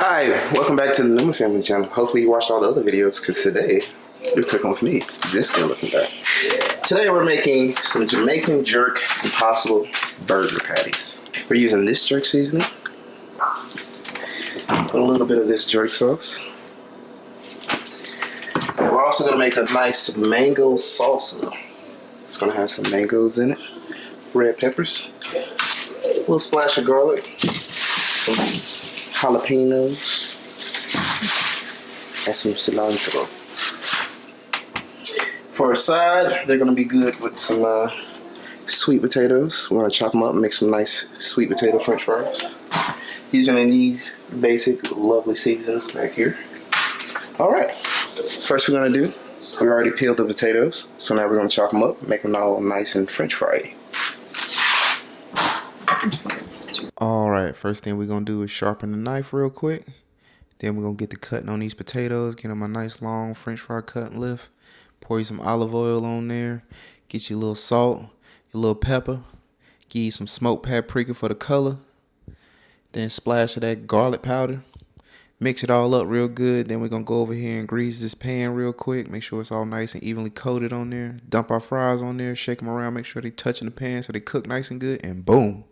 Hi, welcome back to the Numa Family channel. Hopefully you watched all the other videos because today you're cooking with me, this good looking guy. Today we're making some Jamaican jerk impossible burger patties. We're using this jerk seasoning. Put a little bit of this jerk sauce. We're also going to make a nice mango salsa. It's going to have some mangoes in it, red peppers, a little splash of garlic, some jalapeños, and some cilantro. For a side, they're going to be good with some sweet potatoes. We're going to chop them up and make some nice sweet potato french fries. Using these basic lovely seasonings back here. Alright, first we're going to do, we already peeled the potatoes, so now we're going to chop them up, make them all nice and french fried. Alright, first thing we're going to do is sharpen the knife real quick. Then we're going to get to cutting on these potatoes, get them a nice long french fry cut and lift. Pour you some olive oil on there. Get you a little salt, a little pepper. Give you some smoked paprika for the color. Then splash of that garlic powder. Mix it all up real good. Then we're going to go over here and grease this pan real quick. Make sure it's all nice and evenly coated on there. Dump our fries on there. Shake them around. Make sure they touch in the pan so they cook nice and good. And boom.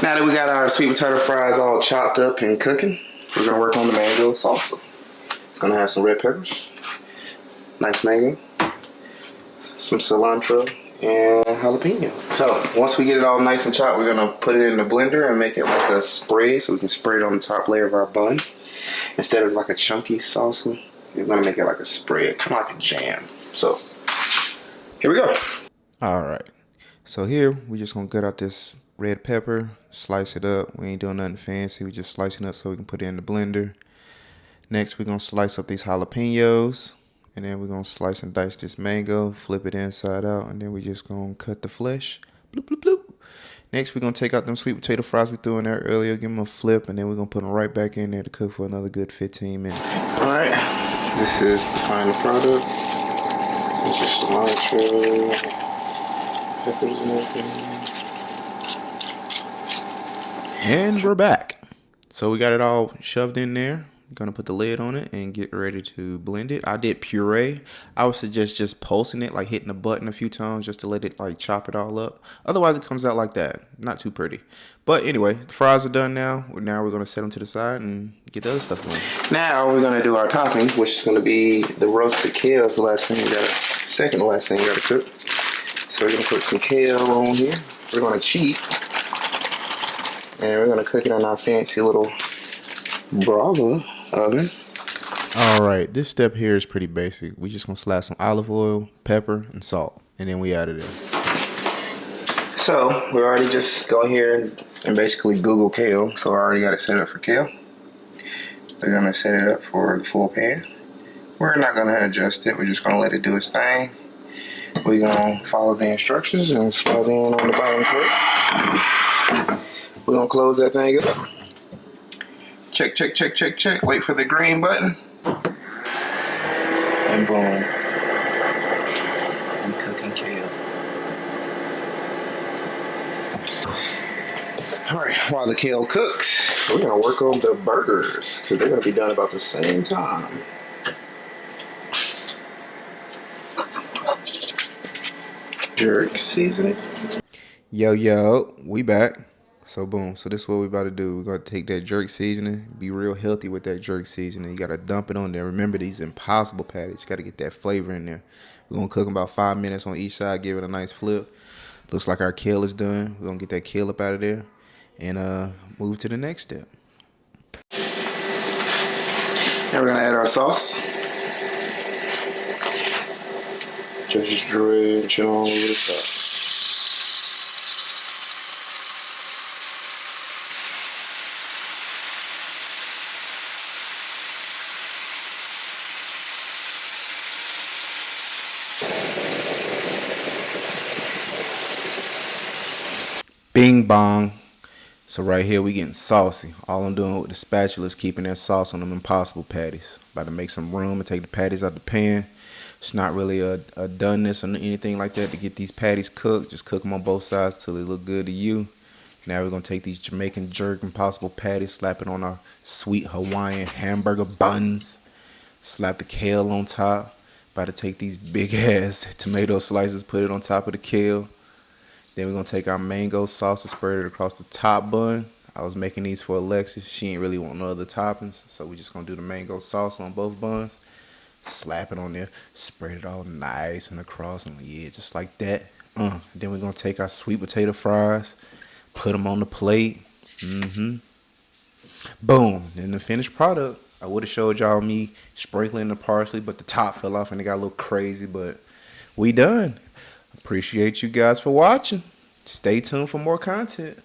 Now that we got our sweet potato fries all chopped up and cooking, we're going to work on the mango salsa. It's going to have some red peppers, nice mango, some cilantro, and jalapeno. So once we get it all nice and chopped, we're going to put it in the blender and make it like a spread so we can spread it on the top layer of our bun. Instead of like a chunky salsa, we're going to make it like a spread, kind of like a jam. So here we go. Alright, so here we're just going to cut out this red pepper, slice it up. We ain't doing nothing fancy. We just slicing it up so we can put it in the blender. Next, we're going to slice up these jalapenos. And then we're going to slice and dice this mango, flip it inside out, and then we're just going to cut the flesh. Bloop, bloop, bloop. Next, we're going to take out them sweet potato fries we threw in there earlier, give them a flip, and then we're going to put them right back in there to cook for another good 15 minutes. All right, this is the final product. It's just cilantro, peppers and everything. And we're back. So we got it all shoved in there. Gonna put the lid on it and get ready to blend it. I did puree. I would suggest just pulsing it, like hitting the button a few times just to let it like chop it all up. Otherwise it comes out like that. Not too pretty. But anyway, the fries are done now. Now we're gonna set them to the side and get the other stuff going. Now we're gonna do our topping, which is gonna be the roasted kale. Is the last thing second to last thing you gotta cook. So we're gonna put some kale on here. We're gonna cheat. And we're gonna cook it on our fancy little Brava oven. Alright, this step here is pretty basic. We just gonna slap some olive oil, pepper, and salt, and then we out of there. So we already just go here and basically Google kale. So I already got it set up for kale. We're gonna set it up for the full pan. We're not gonna adjust it, we're just gonna let it do its thing. We're gonna follow the instructions and slide in on the bottom for it. We're gonna close that thing up. Check, check, check, check, check. Wait for the green button. And boom. We cooking kale. Alright, while the kale cooks, we're gonna work on the burgers because they're gonna be done about the same time. Jerk seasoning. Yo, we back. So boom, so this is what we about to do. We're going to take that jerk seasoning, be real healthy with that jerk seasoning. You got to dump it on there. Remember, these impossible patties, you got to get that flavor in there. We're going to cook them about 5 minutes on each side, give it a nice flip. Looks like our kale is done. We're going to get that kale up out of there and move to the next step. Now we're going to add our sauce. Just dredge all over the top. Bing bong. So right here we getting saucy. All I'm doing with the spatula is keeping that sauce on them impossible patties. About to make some room and take the patties out the pan. It's not really a doneness or anything like that to get these patties cooked. Just cook them on both sides till they look good to you. Now we're gonna take these Jamaican jerk impossible patties, slap it on our sweet Hawaiian hamburger buns, slap the kale on top. About to take these big ass tomato slices, put it on top of the kale. Then we're gonna take our mango sauce and spread it across the top bun. I was making these for Alexis. She ain't really want no other toppings, so we just gonna do the mango sauce on both buns. Slap it on there, spread it all nice and across, and yeah, just like that. Then we're gonna take our sweet potato fries, put them on the plate. Boom. And the finished product, I would have showed y'all me sprinkling the parsley, but the top fell off and it got a little crazy, but we done. Appreciate you guys for watching. Stay tuned for more content.